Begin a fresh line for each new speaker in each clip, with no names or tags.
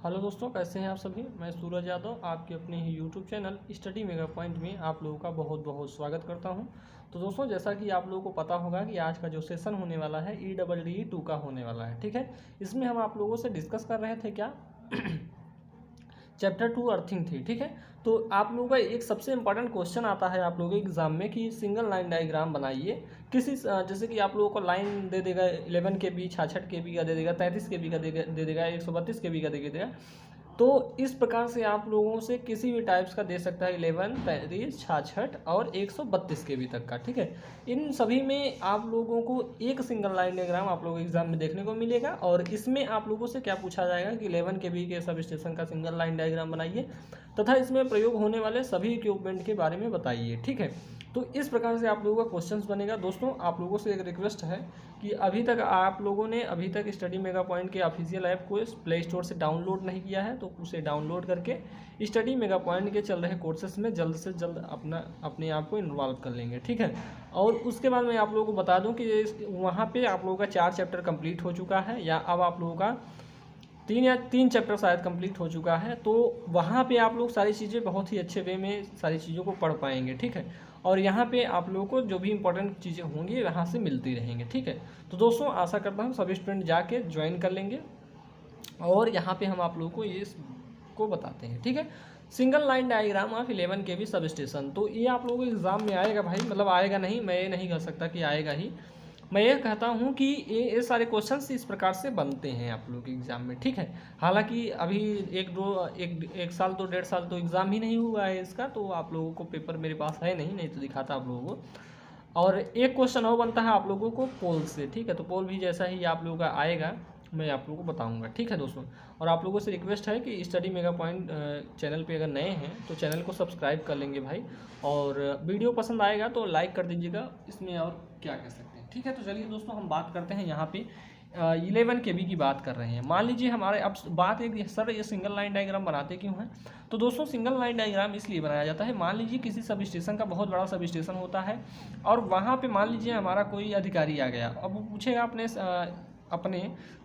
Hello दोस्तों, कैसे हैं आप सभी। मैं सूरज यादव आपके अपने ही YouTube channel Study Mega Point में आप लोगों का बहुत बहुत स्वागत करता हूं। तो दोस्तों, जैसा कि आप लोगों को पता होगा कि आज का जो सेशन होने वाला है EEE2 का होने वाला है, ठीक है। इसमें हम आप लोगों से डिस्कस कर रहे थे क्या चैप्टर 2 अर्थिंग थी, ठीक है। तो आप लोगों का एक सबसे इंपॉर्टेंट क्वेश्चन आता है आप लोगों के एग्जाम में कि सिंगल लाइन डायग्राम बनाइए किसी जैसे कि आप लोगों को लाइन दे देगा 11 के बी, 66 के बी का दे देगा, 33 के बी का दे देगा, 132 के बी का दे देगा। तो इस प्रकार से आप लोगों से किसी भी टाइप्स का दे सकता है 11, 33, 66 और 132 के बी तक का, ठीक है। इन सभी में आप लोगों को एक सिंगल लाइन डायग्राम आप लोगों को एग्जाम में देखने को मिलेगा। और इसमें आप लोगों से क्या पूछा जाएगा कि 11 के बी के सब स्टेशन का सिंगल लाइन डायग्राम बनाइए तथा इसमें प्रयोग होने वाले सभी इक्विपमेंट के बारे में बताइए, ठीक है। तो इस प्रकार से आप लोगों का क्वेश्चंस बनेगा। दोस्तों, आप लोगों से एक रिक्वेस्ट है कि अभी तक आप लोगों ने स्टडी मेगा पॉइंट के ऑफिशियल ऐप को प्ले स्टोर से डाउनलोड नहीं किया है तो उसे डाउनलोड करके स्टडी मेगा पॉइंट के चल रहे कोर्सेज में जल्द से जल्द अपने आप को इन्वॉल्व कर लेंगे, ठीक है। और उसके बाद मैं आप लोगों को बता दूं कि वहाँ पे आप लोगों का 4 चैप्टर कंप्लीट हो चुका है, या अब आप लोगों का 3 चैप्टर शायद कंप्लीट हो चुका है। तो वहाँ पे आप लोग सारी चीज़ें बहुत ही अच्छे वे में सारी चीज़ों को पढ़ पाएंगे, ठीक है। और यहाँ पे आप लोगों को जो भी इंपॉर्टेंट चीज़ें होंगी यहाँ से मिलती रहेंगी, ठीक है। तो दोस्तों, आशा करता हूँ सभी स्टूडेंट जाके ज्वाइन कर लेंगे और यहाँ पे हम आप लोगों को ये को बताते हैं, ठीक है। सिंगल लाइन डायग्राम ऑफ 11 के बी सब स्टेशन, तो ये आप लोगों को एग्ज़ाम में आएगा भाई, मतलब आएगा नहीं, मैं ये नहीं कह सकता कि आएगा ही, मैं ये कहता हूँ कि ये सारे क्वेश्चंस इस प्रकार से बनते हैं आप लोगों के एग्ज़ाम में, ठीक है। हालांकि अभी एक साल तो 1.5 साल तो एग्ज़ाम ही नहीं हुआ है इसका, तो आप लोगों को पेपर मेरे पास है नहीं तो दिखाता आप लोगों को। और एक क्वेश्चन और बनता है आप लोगों को पोल से, ठीक है। तो पोल भी जैसा ही आप लोगों का आएगा मैं आप लोगों को बताऊंगा, ठीक है दोस्तों। और आप लोगों से रिक्वेस्ट है कि स्टडी मेगा पॉइंट चैनल पे अगर नए हैं तो चैनल को सब्सक्राइब कर लेंगे भाई, और वीडियो पसंद आएगा तो लाइक कर दीजिएगा, इसमें और क्या कह सकते हैं, ठीक है। तो चलिए दोस्तों, हम बात करते हैं यहाँ पे 11 के बी की बात कर रहे हैं। मान लीजिए हमारे अब बात एक, सर ये सिंगल लाइन डायग्राम बनाते क्यों हैं। तो दोस्तों, सिंगल लाइन डायग्राम इसलिए बनाया जाता है, मान लीजिए किसी सब स्टेशन का बहुत बड़ा सब स्टेशन होता है और वहाँ पे मान लीजिए हमारा कोई अधिकारी आ गया, अब वो पूछेगा अपने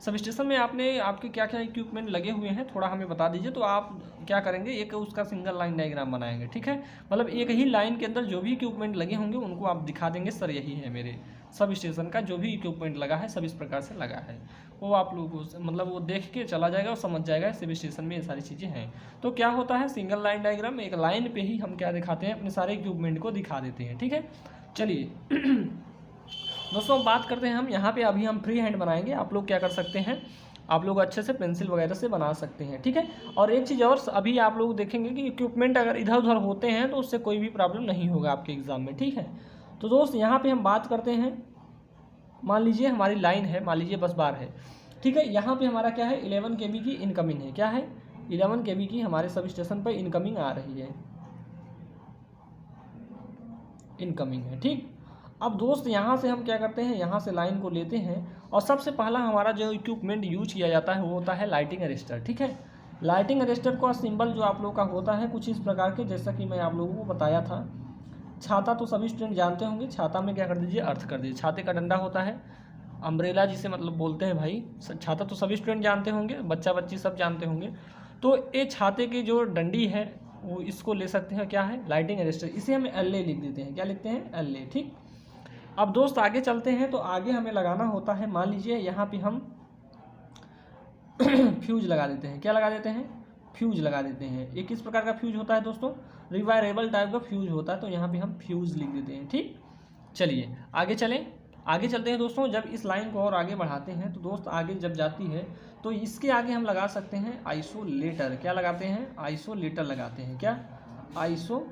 सब स्टेशन में आपके क्या क्या इक्विपमेंट लगे हुए हैं थोड़ा हमें बता दीजिए। तो आप क्या करेंगे, एक उसका सिंगल लाइन डायग्राम बनाएंगे, ठीक है। मतलब एक ही लाइन के अंदर जो भी इक्विपमेंट लगे होंगे उनको आप दिखा देंगे, सर यही है मेरे सब स्टेशन का जो भी इक्विपमेंट लगा है सब इस प्रकार से लगा है। वो आप लोगों को मतलब वो देख के चला जाएगा और समझ जाएगा सब स्टेशन में ये सारी चीज़ें हैं। तो क्या होता है, सिंगल लाइन डायग्राम एक लाइन पे ही हम क्या दिखाते हैं, अपने सारे इक्विपमेंट को दिखा देते हैं, ठीक है। चलिए दोस्तों, बात करते हैं हम यहाँ पे, अभी हम फ्री हैंड बनाएंगे। आप लोग क्या कर सकते हैं, आप लोग अच्छे से पेंसिल वगैरह से बना सकते हैं, ठीक है। और एक चीज़ और, अभी आप लोग देखेंगे कि इक्विपमेंट अगर इधर उधर होते हैं तो उससे कोई भी प्रॉब्लम नहीं होगा आपके एग्ज़ाम में, ठीक है। तो दोस्त, यहाँ पे हम बात करते हैं, मान लीजिए हमारी लाइन है, मान लीजिए बस बार है, ठीक है। यहाँ पे हमारा क्या है, 11 के बी की इनकमिंग है, क्या है, 11 के बी की हमारे सब स्टेशन पर इनकमिंग आ रही है, इनकमिंग है, ठीक। अब दोस्त, यहाँ से हम क्या करते हैं, यहाँ से लाइन को लेते हैं और सबसे पहला हमारा जो इक्विपमेंट यूज किया जाता है वो होता है लाइटिंग अरेस्टर, ठीक है। लाइटिंग अरेस्टर का सिंबल जो आप लोग का होता है कुछ इस प्रकार के, जैसा कि मैं आप लोगों को बताया था। छाता तो सभी स्टूडेंट जानते होंगे, छाता में क्या कर दीजिए, अर्थ कर दीजिए। छाते का डंडा होता है, अम्ब्रेला जिसे मतलब बोलते हैं भाई, छाता तो सभी स्टूडेंट जानते होंगे, बच्चा बच्ची सब जानते होंगे। तो ये छाते की जो डंडी है वो इसको ले सकते हैं, क्या है, लाइटिंग अरेस्टर। इसे हम LA लिख देते हैं, क्या लिखते हैं, LA, ठीक। अब दोस्त आगे चलते हैं, तो आगे हमें लगाना होता है, मान लीजिए यहाँ पे हम फ्यूज लगा देते हैं, क्या लगा देते हैं, फ्यूज लगा देते हैं। एक किस प्रकार का फ्यूज होता है दोस्तों, रिवायरेबल टाइप का फ्यूज होता है, तो यहाँ पे हम फ्यूज लिख देते हैं, ठीक। चलिए आगे चलते हैं दोस्तों। जब इस लाइन को और आगे बढ़ाते हैं तो दोस्त आगे जब जाती है तो इसके आगे हम लगा सकते हैं आइसोलेटर, क्या लगाते हैं, आइसोलेटर लगाते हैं, क्या, आइसोलेटर,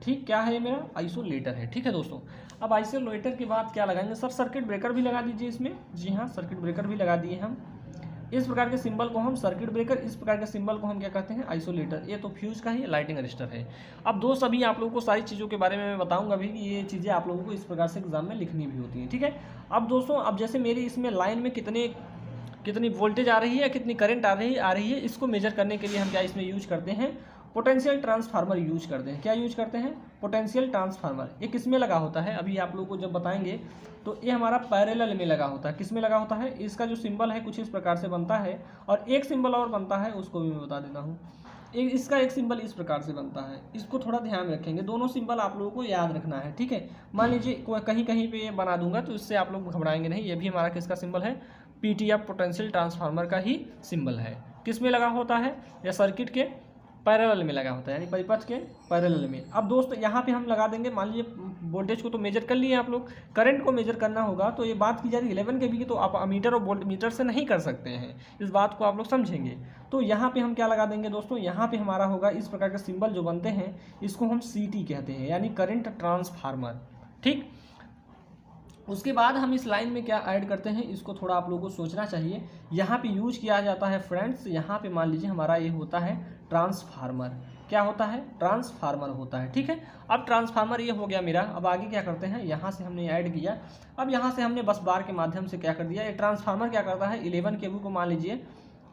ठीक। क्या है मेरा, आइसोलेटर है, ठीक है दोस्तों। अब आइसोलेटर के बाद क्या लगाएंगे, सर सर्किट ब्रेकर भी लगा दीजिए इसमें, जी हाँ, सर्किट ब्रेकर भी लगा दिए हम। इस प्रकार के सिंबल को हम सर्किट ब्रेकर, इस प्रकार के सिंबल को हम क्या कहते हैं, आइसोलेटर। ये तो फ्यूज का ही लाइटिंग अरेस्टर है। अब दोस्त, अभी आप लोगों को सारी चीज़ों के बारे में मैं बताऊंगा भी कि ये चीज़ें आप लोगों को इस प्रकार से एग्जाम में लिखनी भी होती हैं, ठीक है। अब दोस्तों, अब जैसे मेरी इसमें लाइन में कितनी वोल्टेज आ रही है या कितनी करंट आ रही है, इसको मेजर करने के लिए हम क्या इसमें यूज करते हैं, पोटेंशियल ट्रांसफार्मर यूज करते हैं। क्या यूज करते हैं? Potential transformer. ये किस में लगा होता है अभी आप लोगों को जब बताएंगे, तो ये हमारा पैरेलल में लगा होता है। किस में लगा होता है? इसका जो सिंबल है कुछ इस प्रकार से बनता है, और एक सिंबल और बनता है, उसको भी मैं बता देता हूँ। इसका एक सिंबल इस प्रकार से बनता है, इसको थोड़ा ध्यान रखेंगे, दोनों सिंबल आप लोगों को याद रखना है, ठीक है। मान लीजिए कहीं कहीं पे ये बना दूंगा तो इससे आप लोग घबराएंगे नहीं। ये भी हमारा किसका सिंबल है? पीटीएफ पोटेंशियल ट्रांसफार्मर का ही सिंबल है। किस में लगा होता है? या सर्किट के पैरेलल में लगा होता है, यानी परिपथ के पैरेलल में। अब दोस्त यहाँ पे हम लगा देंगे, मान लीजिए वोल्टेज को तो मेजर कर लिए आप लोग, करंट को मेजर करना होगा तो ये बात की जा रही है 11 kV की, तो आप अमीटर और वोल्ट मीटर से नहीं कर सकते हैं, इस बात को आप लोग समझेंगे। तो यहाँ पे हम क्या लगा देंगे दोस्तों? यहाँ पे हमारा होगा इस प्रकार के सिंबल जो बनते हैं, इसको हम CT कहते हैं, यानी करंट ट्रांसफार्मर, ठीक। उसके बाद हम इस लाइन में क्या ऐड करते हैं, इसको थोड़ा आप लोगों को सोचना चाहिए। यहाँ पे यूज किया जाता है फ्रेंड्स, यहाँ पे मान लीजिए हमारा ये होता है ट्रांसफार्मर। क्या होता है? ट्रांसफार्मर होता है, ठीक है। अब ट्रांसफार्मर ये हो गया मेरा। अब आगे क्या करते हैं, यहाँ से हमने ऐड किया, अब यहाँ से हमने बस बार के माध्यम से क्या कर दिया, ये ट्रांसफार्मर क्या करता है, 11 kV को मान लीजिए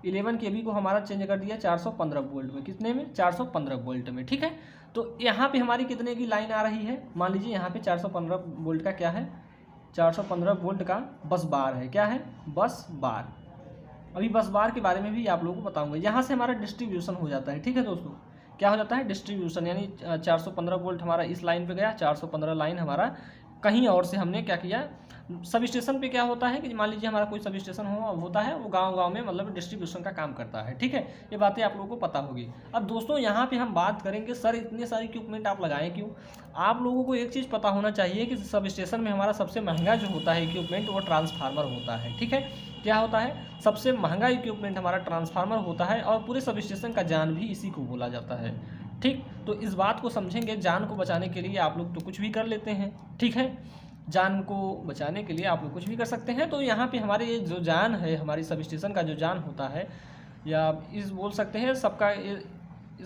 11 kV को हमारा चेंज कर दिया 415 वोल्ट में। कितने में? 415 वोल्ट में, ठीक है। तो यहाँ पे हमारी कितने की लाइन आ रही है? मान लीजिए यहाँ पे 415 वोल्ट का क्या है, 415 वोल्ट का बस बार है। क्या है? बस बार। अभी बस बार के बारे में भी आप लोगों को बताऊंगा। यहाँ से हमारा डिस्ट्रीब्यूशन हो जाता है, ठीक है दोस्तों। क्या हो जाता है? डिस्ट्रीब्यूशन, यानी 415 वोल्ट हमारा इस लाइन पे गया, 415 लाइन हमारा कहीं और से हमने क्या किया, सब स्टेशन पे क्या होता है कि मान लीजिए हमारा कोई सब स्टेशन होता है, वो गांव-गांव में मतलब डिस्ट्रीब्यूशन का काम करता है, ठीक है। ये बातें आप लोगों को पता होगी। अब दोस्तों यहाँ पे हम बात करेंगे, सर इतने सारे इक्विपमेंट आप लगाएं क्यों? आप लोगों को एक चीज़ पता होना चाहिए कि सब स्टेशन में हमारा सबसे महंगा जो होता है इक्विपमेंट, वो ट्रांसफार्मर होता है, ठीक है। क्या होता है? सबसे महंगा इक्विपमेंट हमारा ट्रांसफार्मर होता है, और पूरे सब स्टेशन का जान भी इसी को बोला जाता है, ठीक। तो इस बात को समझेंगे, जान को बचाने के लिए आप लोग तो कुछ भी कर लेते हैं, ठीक है। जान को बचाने के लिए आप लोग कुछ भी कर सकते हैं। तो यहाँ पे हमारे ये जो जान है, हमारी सब स्टेशन का जो जान होता है, या इस बोल सकते हैं सबका,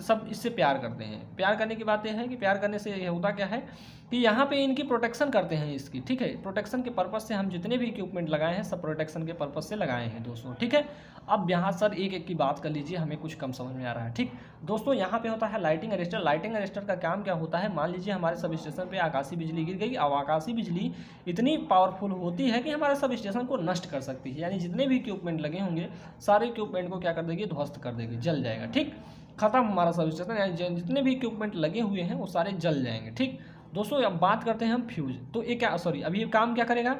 सब इससे प्यार करते हैं। प्यार करने की बात यह है कि प्यार करने से ये होता क्या है कि यहाँ पे इनकी प्रोटेक्शन करते हैं इसकी, ठीक है। प्रोटेक्शन के पर्पज़ से हम जितने भी इक्विपमेंट लगाए हैं, सब प्रोटेक्शन के पर्पज़ से लगाए हैं दोस्तों, ठीक है। अब यहाँ सर एक एक की बात कर लीजिए, हमें कुछ कम समझ में आ रहा है, ठीक दोस्तों। यहाँ पे होता है लाइटिंग अरेस्टर। लाइटिंग अरेस्टर का काम क्या होता है? मान लीजिए हमारे सब स्टेशन पे आकाशीय बिजली गिर गई, और आकाशीय बिजली इतनी पावरफुल होती है कि हमारे सब स्टेशन को नष्ट कर सकती है, यानी जितने भी इक्विपमेंट लगे होंगे सारे इक्विपमेंट को क्या कर देगी, ध्वस्त कर देगी, जल जाएगा, ठीक। खत्म हमारा सब स्टेशन, यानी जितने भी इक्विपमेंट लगे हुए हैं वो सारे जल जाएंगे, ठीक दोस्तों। अब बात करते हैं हम फ्यूज। तो ये क्या, सॉरी, अभी ये काम क्या करेगा?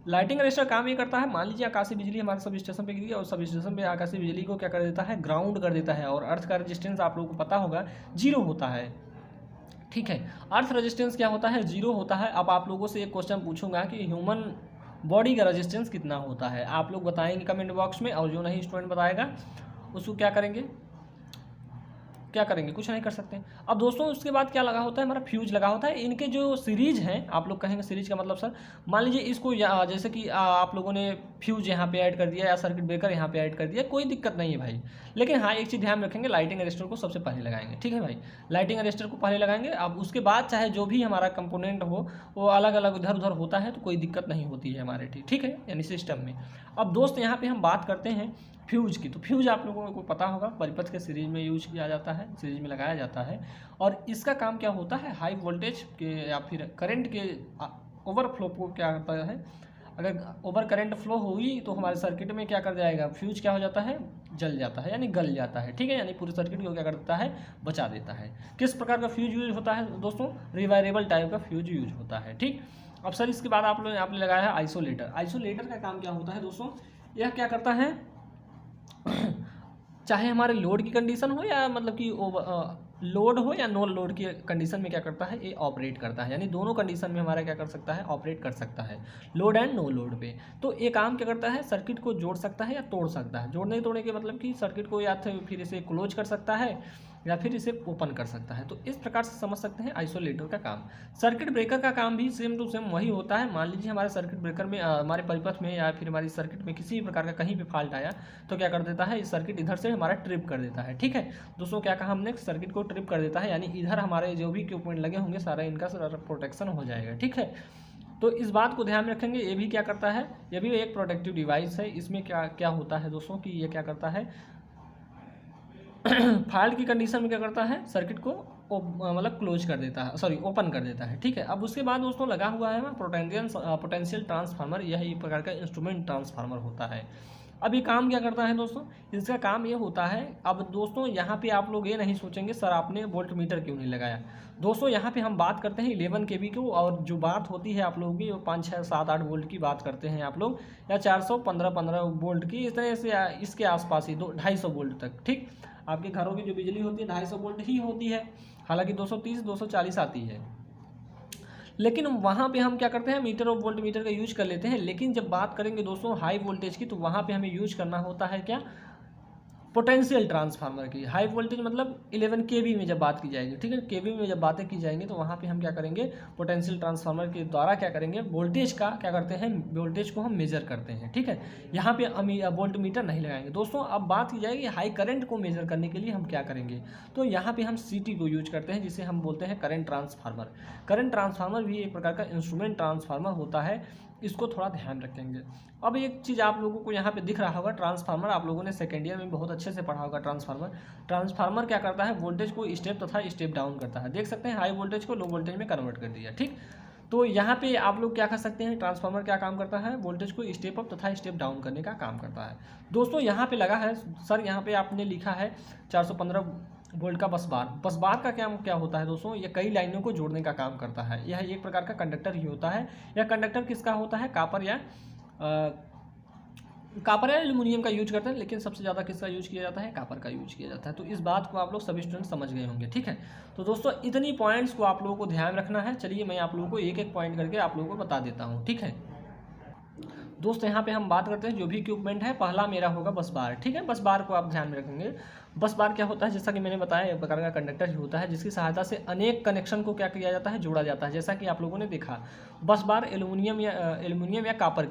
लाइटिंग अरेस्टर काम ये करता है, मान लीजिए आकाशीय बिजली हमारे सब स्टेशन पे गिरी, और सब स्टेशन पे आकाशीय बिजली को क्या कर देता है, ग्राउंड कर देता है। और अर्थ का रेजिस्टेंस आप लोगों को पता होगा 0 होता है, ठीक है। अर्थ रेजिस्टेंस क्या होता है? 0 होता है। अब आप लोगों से एक क्वेश्चन पूछूंगा कि ह्यूमन बॉडी का रेजिस्टेंस कितना होता है, आप लोग बताएंगे कमेंट बॉक्स में, और जो नहीं स्टूडेंट बताएगा उसको क्या करेंगे, क्या करेंगे? कुछ नहीं कर सकते। अब दोस्तों उसके बाद क्या लगा होता है, हमारा फ्यूज लगा होता है। इनके जो सीरीज हैं, आप लोग कहेंगे सीरीज का मतलब सर, मान लीजिए इसको जैसे कि आप लोगों ने फ्यूज यहाँ पे ऐड कर दिया, या सर्किट ब्रेकर यहाँ पे ऐड कर दिया, कोई दिक्कत नहीं है भाई। लेकिन हाँ, एक चीज़ ध्यान रखेंगे, लाइटिंग अरेस्टर को सबसे पहले लगाएंगे, ठीक है भाई। लाइटिंग अरेस्टर को पहले लगाएंगे। अब उसके बाद चाहे जो भी हमारा कंपोनेंट हो वो अलग अलग इधर उधर होता है, तो कोई दिक्कत नहीं होती है हमारे, ठीक है, यानी सिस्टम में। अब दोस्त यहाँ पे हम बात करते हैं फ्यूज की। तो फ्यूज आप लोगों को पता होगा, परिपथ के सीरीज में यूज किया जाता है, सीरीज में लगाया जाता है। और इसका काम क्या होता है, हाई वोल्टेज के या फिर करंट के ओवरफ्लो को क्या करता है, अगर ओवर करंट फ्लो हुई तो हमारे सर्किट में क्या कर जाएगा, फ्यूज क्या हो जाता है, जल जाता है, यानी गल जाता है, ठीक है। यानी पूरे सर्किट को क्या कर देता है, बचा देता है। किस प्रकार का फ्यूज यूज होता है दोस्तों? रिवायरेबल टाइप का फ्यूज यूज होता है, ठीक। अब सर इसके बाद आपने लगाया है आइसोलेटर। आइसोलेटर का काम क्या होता है दोस्तों? यह क्या करता है, चाहे हमारे लोड की कंडीशन हो, या मतलब कि लोड हो या नो लोड की कंडीशन में क्या करता है, ये ऑपरेट करता है। यानी दोनों कंडीशन में हमारा क्या कर सकता है, ऑपरेट कर सकता है, लोड एंड नो लोड पे। तो ये काम क्या करता है, सर्किट को जोड़ सकता है या तोड़ सकता है। जोड़ने तोड़ने के मतलब कि सर्किट को या फिर इसे क्लोज कर सकता है, या फिर इसे ओपन कर सकता है। तो इस प्रकार से समझ सकते हैं आइसोलेटर का काम। सर्किट ब्रेकर का काम भी सेम टू सेम वही होता है। मान लीजिए हमारे सर्किट ब्रेकर में, हमारे परिपथ में या फिर हमारी सर्किट में किसी भी प्रकार का कहीं भी फॉल्ट आया, तो क्या कर देता है, इस सर्किट इधर से हमारा ट्रिप कर देता है, ठीक है दोस्तों। क्या कहा हमने, सर्किट को ट्रिप कर देता है, यानी इधर हमारे जो भी इक्विपमेंट लगे होंगे सारा इनका प्रोटेक्शन हो जाएगा, ठीक है। तो इस बात को ध्यान रखेंगे। ये भी क्या करता है, ये भी एक प्रोटेक्टिव डिवाइस है। इसमें क्या क्या होता है दोस्तों कि ये क्या करता है, फाल्ट की कंडीशन में क्या करता है, सर्किट को मतलब क्लोज कर देता है, सॉरी ओपन कर देता है। ठीक है, अब उसके बाद दोस्तों लगा हुआ है पोटेंशियल ट्रांसफार्मर। यह एक प्रकार का इंस्ट्रूमेंट ट्रांसफार्मर होता है। अब ये काम क्या करता है दोस्तों, इसका काम ये होता है, अब दोस्तों यहाँ पे आप लोग ये नहीं सोचेंगे सर आपने वोल्ट मीटर क्यों नहीं लगाया। दोस्तों यहाँ पे हम बात करते हैं 11 kV की, और जो बात होती है आप लोगों की वो 5, 6, 7, 8 वोल्ट की बात करते हैं आप लोग, या 415 वोल्ट की, इस तरह से इसके आसपास ही 250 वोल्ट तक। ठीक, आपके घरों की जो बिजली होती है 250 वोल्ट ही होती है, हालांकि 230, 240 आती है, लेकिन वहाँ पे हम क्या करते हैं, मीटर और वोल्ट मीटर का यूज कर लेते हैं। लेकिन जब बात करेंगे दोस्तों हाई वोल्टेज की, तो वहाँ पे हमें यूज करना होता है क्या, पोटेंशियल ट्रांसफार्मर की। हाई वोल्टेज मतलब 11 kV में जब बात की जाएगी, ठीक है, केवी में जब बातें की जाएंगी, तो वहाँ पे हम क्या करेंगे, पोटेंशियल ट्रांसफार्मर के द्वारा क्या करेंगे, वोल्टेज का क्या करते हैं, वोल्टेज को हम मेजर करते हैं। ठीक है, यहाँ पे हम वोल्ट मीटर नहीं लगाएंगे दोस्तों। अब बात की जाएगी हाई करंट को मेजर करने के लिए हम क्या करेंगे, तो यहाँ पे हम CT को यूज करते हैं, जिसे हम बोलते हैं करंट ट्रांसफार्मर। करंट ट्रांसफार्मर भी एक प्रकार का इंस्ट्रूमेंट ट्रांसफार्मर होता है, इसको थोड़ा ध्यान रखेंगे। अब एक चीज़ आप लोगों को यहाँ पे दिख रहा होगा, ट्रांसफार्मर आप लोगों ने सेकेंड ईयर में बहुत अच्छे से पढ़ा होगा। ट्रांसफार्मर क्या करता है, वोल्टेज को स्टेप तथा स्टेप डाउन करता है। देख सकते हैं हाई वोल्टेज को लो वोल्टेज में कन्वर्ट कर दिया। ठीक, तो यहाँ पे आप लोग क्या कर सकते हैं, ट्रांसफार्मर क्या काम करता है, वोल्टेज को स्टेप अप तथा स्टेप डाउन करने का काम करता है। दोस्तों यहाँ पे लगा है सर, यहाँ पे आपने लिखा है 415 वोल्ट का बस बार का क्या होता है दोस्तों, ये कई लाइनों को जोड़ने का काम करता है। यह एक प्रकार का कंडक्टर ही होता है। यह कंडक्टर किसका होता है, कापर या एल्यूमिनियम का यूज करते हैं, लेकिन सबसे ज़्यादा किसका यूज किया जाता है, कापर का यूज किया जाता है। तो इस बात को आप लोग सभी स्टूडेंट समझ गए होंगे। ठीक है, तो दोस्तों इतनी पॉइंट्स को आप लोगों को ध्यान रखना है। चलिए मैं आप लोगों को एक एक पॉइंट करके आप लोगों को बता देता हूँ। ठीक है दोस्तों, यहाँ पे हम बात करते हैं जो भी इक्विपमेंट है, पहला मेरा होगा बस बार। ठीक है, बस बार को आप ध्यान में रखेंगे। बस बार क्या होता है, जैसा कि मैंने बताया, एक प्रकार का कंडक्टर ही होता है, जिसकी सहायता से अनेक कनेक्शन को क्या किया जाता है, जोड़ा जाता है। जैसा कि आप लोगों ने देखा, बस बार एल्यूमिनियम या कापर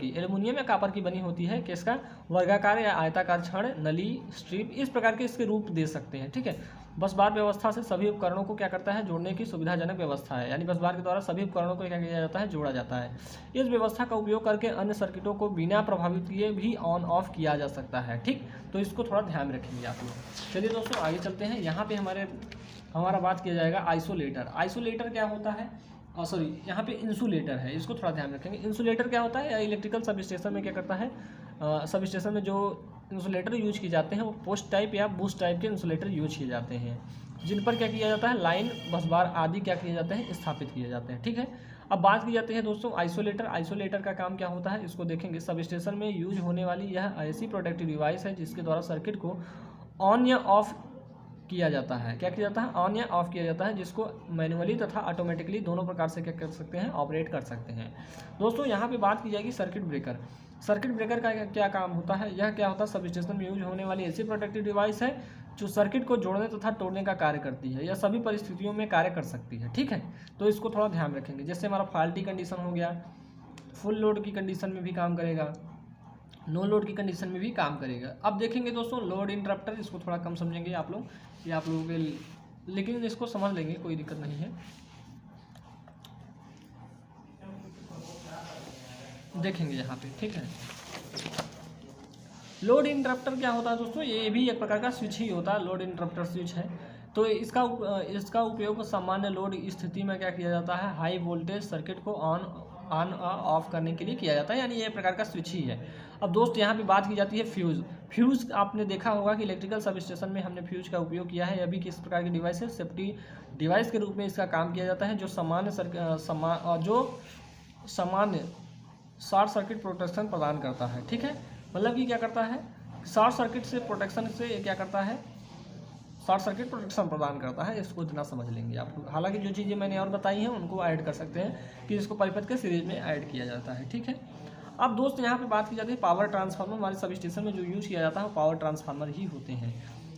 की बनी होती है। किसका, वर्गाकार या आयताकार छड़, नली, स्ट्रिप, इस प्रकार के इसके रूप दे सकते हैं। ठीक है, बस बार व्यवस्था से सभी उपकरणों को क्या करता है, जोड़ने की सुविधाजनक व्यवस्था है। यानी बस बार के द्वारा सभी उपकरणों को क्या किया जाता है, जोड़ा जाता है। इस व्यवस्था का उपयोग करके अन्य सर्किटों को बिना प्रभावित किए भी ऑन ऑफ किया जा सकता है। ठीक, तो इसको थोड़ा ध्यान रखेंगे आप लोग। चलिए दोस्तों आगे चलते हैं। यहाँ पे हमारा बात किया जाएगा आइसोलेटर क्या होता है, सॉरी यहाँ पे इंसुलेटर है, इसको थोड़ा ध्यान रखेंगे। इंसुलेटर क्या होता है, इलेक्ट्रिकल सब स्टेशन में क्या करता है, सब स्टेशन में जो इंसुलेटर यूज किए जाते हैं वो पोस्ट टाइप या बूस्ट टाइप के इंसुलेटर यूज किए जाते हैं, जिन पर क्या किया जाता है, लाइन, बस बार आदि क्या किए जाते हैं, स्थापित किए जाते हैं। ठीक है, अब बात की जाती है दोस्तों आइसोलेटर का काम क्या होता है, इसको देखेंगे। सब स्टेशन में यूज होने वाली यह ऐसी प्रोटेक्टिव डिवाइस है जिसके द्वारा सर्किट को ऑन या ऑफ किया जाता है। क्या किया जाता है, ऑन या ऑफ किया जाता है, जिसको मैनुअली तथा ऑटोमेटिकली दोनों प्रकार से क्या कर सकते हैं, ऑपरेट कर सकते हैं। दोस्तों यहाँ पे बात की जाएगी सर्किट ब्रेकर का क्या काम होता है। यह क्या होता है, सब स्टेशन में यूज होने वाली ऐसी प्रोटेक्टिव डिवाइस है जो सर्किट को जोड़ने तथा तोड़ने का कार्य करती है। यह सभी परिस्थितियों में कार्य कर सकती है। ठीक है, तो इसको थोड़ा ध्यान रखेंगे। जैसे हमारा फॉल्टी कंडीशन हो गया, फुल लोड की कंडीशन में भी काम करेगा, नो लोड की कंडीशन में भी काम करेगा। अब देखेंगे दोस्तों लोड इंटरप्टर, इसको थोड़ा कम समझेंगे आप लोग, ये आप लोगों के, लेकिन इसको समझ लेंगे, कोई दिक्कत नहीं है। देखेंगे यहाँ पे। ठीक है, लोड इंटरप्टर क्या होता है दोस्तों, ये भी एक प्रकार का स्विच ही होता है, लोड इंटरप्टर स्विच है। तो इसका उपयोग सामान्य लोड स्थिति में क्या किया जाता है, हाई वोल्टेज सर्किट को ऑन ऑफ करने के लिए किया जाता है, यानी ये प्रकार का स्विच ही है। अब दोस्त यहाँ पे बात की जाती है फ्यूज़ आपने देखा होगा कि इलेक्ट्रिकल सब स्टेशन में हमने फ्यूज का उपयोग किया है। अभी किस प्रकार की डिवाइस है, सेफ्टी डिवाइस के रूप में इसका काम किया जाता है, जो सामान्य शॉर्ट सर्किट प्रोटेक्शन प्रदान करता है। ठीक है, मतलब कि क्या करता है, शॉर्ट सर्किट से प्रोटेक्शन से क्या करता है, शॉर्ट सर्किट प्रोटेक्शन प्रदान करता है। इसको इतना समझ लेंगे आप लोग। हालांकि जो चीज़ें मैंने और बताई हैं उनको ऐड कर सकते हैं कि इसको परिपथ के सीरीज में ऐड किया जाता है। ठीक है, अब दोस्त यहाँ पे बात की जाती है पावर ट्रांसफार्मर। हमारे सब स्टेशन में जो यूज़ किया जाता है वो पावर ट्रांसफार्मर ही होते हैं।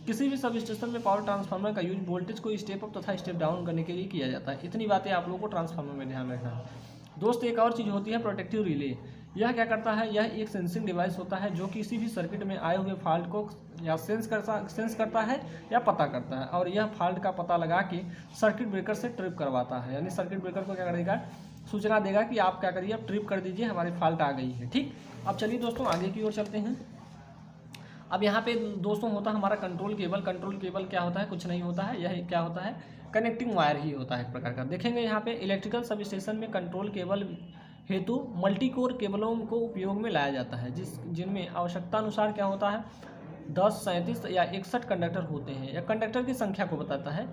किसी भी सब स्टेशन में पावर ट्रांसफार्मर का यूज वोल्टेज को स्टेप अप तथा स्टेप डाउन करने के लिए किया जाता है। इतनी बातें आप लोगों को ट्रांसफार्मर में ध्यान रखना है। दोस्त एक और चीज़ होती है प्रोटेक्टिव रिले। यह क्या करता है, यह एक सेंसिंग डिवाइस होता है जो किसी भी सर्किट में आए हुए फॉल्ट को या सेंस करता है या पता करता है, और यह फॉल्ट का पता लगा के सर्किट ब्रेकर से ट्रिप करवाता है। यानी सर्किट ब्रेकर को क्या करेगा, सूचना देगा कि आप क्या करिए, आप ट्रिप कर दीजिए, हमारी फॉल्ट आ गई है। ठीक, अब चलिए दोस्तों आगे की ओर चलते हैं। अब यहाँ पे दोस्तों होता है हमारा कंट्रोल केबल। कंट्रोल केबल क्या होता है, कुछ नहीं होता है, यह क्या होता है, कनेक्टिंग वायर ही होता है एक प्रकार का। देखेंगे यहाँ पे इलेक्ट्रिकल सब स्टेशन में कंट्रोल केबल हेतु मल्टी कोर केबलों को उपयोग में लाया जाता है, जिनमें आवश्यकता अनुसार क्या होता है 10, 37 या 61 कंडक्टर होते हैं। यह कंडक्टर की संख्या को बताता है,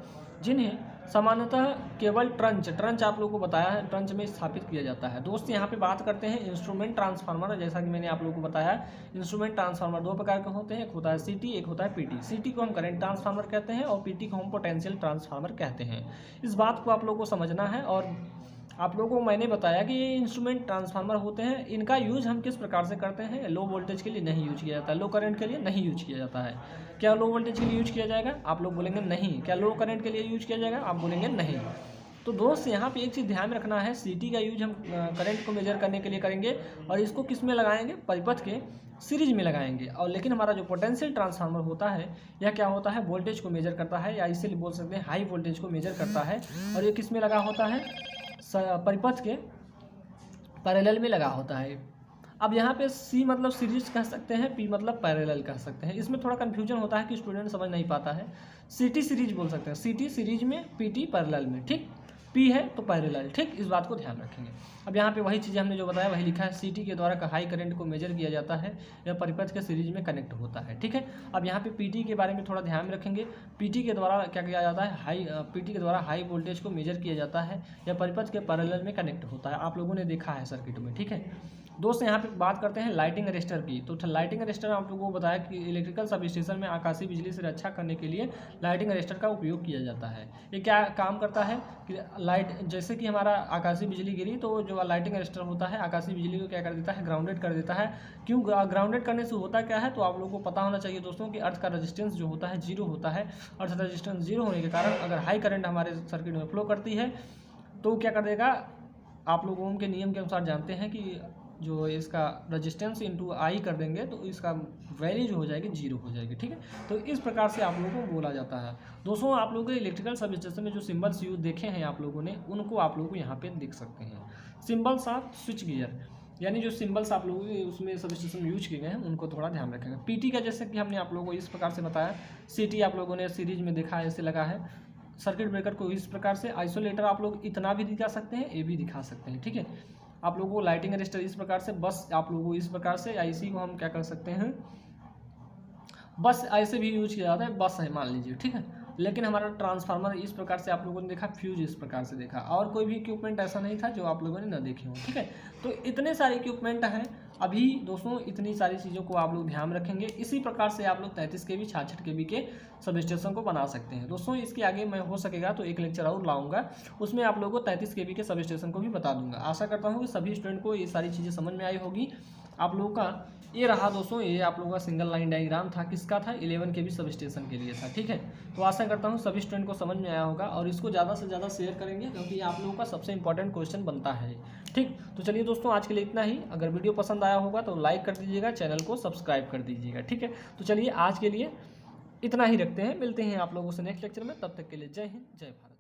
जिन्हें सामान्यतः केवल ट्रंच आप लोगों को बताया है, ट्रंच में स्थापित किया जाता है। दोस्त यहाँ पे बात करते हैं इंस्ट्रूमेंट ट्रांसफार्मर। जैसा कि मैंने आप लोगों को बताया, इंस्ट्रूमेंट ट्रांसफार्मर दो प्रकार के होते हैं, एक होता है सीटी, एक होता है पीटी। सीटी को हम करंट ट्रांसफार्मर कहते हैं और पीटी को हम पोटेंशियल ट्रांसफार्मर कहते हैं। इस बात को आप लोगों को समझना है। और आप लोगों को मैंने बताया कि ये इंस्ट्रूमेंट ट्रांसफार्मर होते हैं, इनका यूज हम किस प्रकार से करते हैं, लो वोल्टेज के लिए नहीं यूज किया जाता है, लो करंट के लिए नहीं यूज किया जाता है। क्या लो वोल्टेज के लिए यूज किया जाएगा, आप लोग बोलेंगे नहीं। क्या लो करंट के लिए यूज किया जाएगा, आप बोलेंगे नहीं। तो दोस्त यहाँ पे एक चीज़ ध्यान में रखना है, सीटी का यूज हम करंट को मेजर करने के लिए करेंगे और इसको किस में लगाएंगे, परिपथ के सीरीज में लगाएंगे। और लेकिन हमारा जो पोटेंशियल ट्रांसफार्मर होता है यह क्या होता है, वोल्टेज को मेजर करता है, या इसीलिए बोल सकते हैं हाई वोल्टेज को मेजर करता है। और ये किस में लगा होता है, परिपथ के पैरेलल में लगा होता है। अब यहाँ पे सी मतलब सीरीज कह सकते हैं, पी मतलब पैरेलल कह सकते हैं। इसमें थोड़ा कन्फ्यूजन होता है कि स्टूडेंट समझ नहीं पाता है। सीटी सीरीज बोल सकते हैं, सीटी सीरीज में, पीटी पैरेलल में, ठीक। पी है तो पैरेलल, ठीक, इस बात को ध्यान रखेंगे। अब यहाँ पे वही चीज़ें हमने जो बताया वही लिखा है, सीटी के द्वारा हाई करंट को मेजर किया जाता है, यह परिपथ के सीरीज में कनेक्ट होता है, ठीक है। अब यहाँ पे पीटी के बारे में थोड़ा ध्यान रखेंगे। पीटी के द्वारा क्या किया जाता है, पीटी के द्वारा हाई वोल्टेज को मेजर किया जाता है, यह परिपथ के पैरेलल में कनेक्ट होता है। आप लोगों ने देखा है सर्किट में, ठीक है। दोस्त यहाँ पे बात करते हैं लाइटिंग अरेस्टर की। तो लाइटिंग अरेस्टर आप लोगों को बताया कि इलेक्ट्रिकल सब स्टेशन में आकाशीय बिजली से रक्षा करने के लिए लाइटिंग अरेस्टर का उपयोग किया जाता है। ये क्या काम करता है कि लाइट, जैसे कि हमारा आकाशीय बिजली गिरी तो जो लाइटिंग अरेस्टर होता है आकाशीय बिजली को क्या कर देता है, ग्राउंडेड कर देता है। क्यों ग्राउंडेड करने से होता क्या है, तो आप लोगों को पता होना चाहिए दोस्तों कि अर्थ का रेजिस्टेंस जो होता है 0 होता है। अर्थ रेजिस्टेंस 0 होने के कारण अगर हाई करंट हमारे सर्किट में फ्लो करती है तो क्या कर देगा, आप लोगों के नियम के अनुसार जानते हैं कि जो इसका रेजिस्टेंस इंटू आई कर देंगे तो इसका वैल्यू जो हो जाएगी 0 हो जाएगी, ठीक है। तो इस प्रकार से आप लोगों को बोला जाता है। दोस्तों आप लोगों के इलेक्ट्रिकल सब स्टेशन में जो सिंबल्स यूज देखे हैं आप लोगों ने, उनको आप लोगों को यहाँ पे देख सकते हैं। सिंबल्स ऑफ स्विच गियर, यानी जो सिंबल्स आप लोगों के उसमें सब स्टेशन में यूज किए गए हैं उनको थोड़ा ध्यान रखेंगे। पीटी का जैसे कि हमने आप लोगों को इस प्रकार से बताया, सीटी आप लोगों ने सीरीज में देखा है, ऐसे लगा है। सर्किट ब्रेकर को इस प्रकार से, आइसोलेटर आप लोग इतना भी दिखा सकते हैं, ये भी दिखा सकते हैं, ठीक है। आप लोगों को लाइटिंग अरेस्टर इस प्रकार से, बस आप लोगों को इस प्रकार से, आईसी को हम क्या कर सकते हैं, बस ऐसे भी यूज किया जाता है, बस है मान लीजिए, ठीक है। लेकिन हमारा ट्रांसफार्मर इस प्रकार से आप लोगों ने देखा, फ्यूज इस प्रकार से देखा, और कोई भी इक्विपमेंट ऐसा नहीं था जो आप लोगों ने न देखे हो, ठीक है। तो इतने सारे इक्विपमेंट हैं अभी दोस्तों, इतनी सारी चीज़ों को आप लोग ध्यान रखेंगे। इसी प्रकार से आप लोग 33 kV 66 kV के सब स्टेशन को बना सकते हैं। दोस्तों इसके आगे मैं हो सकेगा तो एक लेक्चर और लाऊंगा, उसमें आप लोगों को 33 kV के सब स्टेशन को भी बता दूंगा। आशा करता हूँ कि सभी स्टूडेंट को ये सारी चीज़ें समझ में आई होगी। आप लोगों का ये रहा दोस्तों, ये आप लोगों का सिंगल लाइन डायग्राम था, किसका था, 11 kV सब स्टेशन के लिए था, ठीक है। तो आशा करता हूँ सभी स्टूडेंट को समझ में आया होगा और इसको ज़्यादा से ज़्यादा शेयर करेंगे क्योंकि आप लोगों का सबसे इंपॉर्टेंट क्वेश्चन बनता है, ठीक। तो चलिए दोस्तों आज के लिए इतना ही। अगर वीडियो पसंद आया होगा तो लाइक कर दीजिएगा, चैनल को सब्सक्राइब कर दीजिएगा, ठीक है। तो चलिए आज के लिए इतना ही रखते हैं, मिलते हैं आप लोगों से नेक्स्ट लेक्चर में। तब तक के लिए जय हिंद, जय भारत।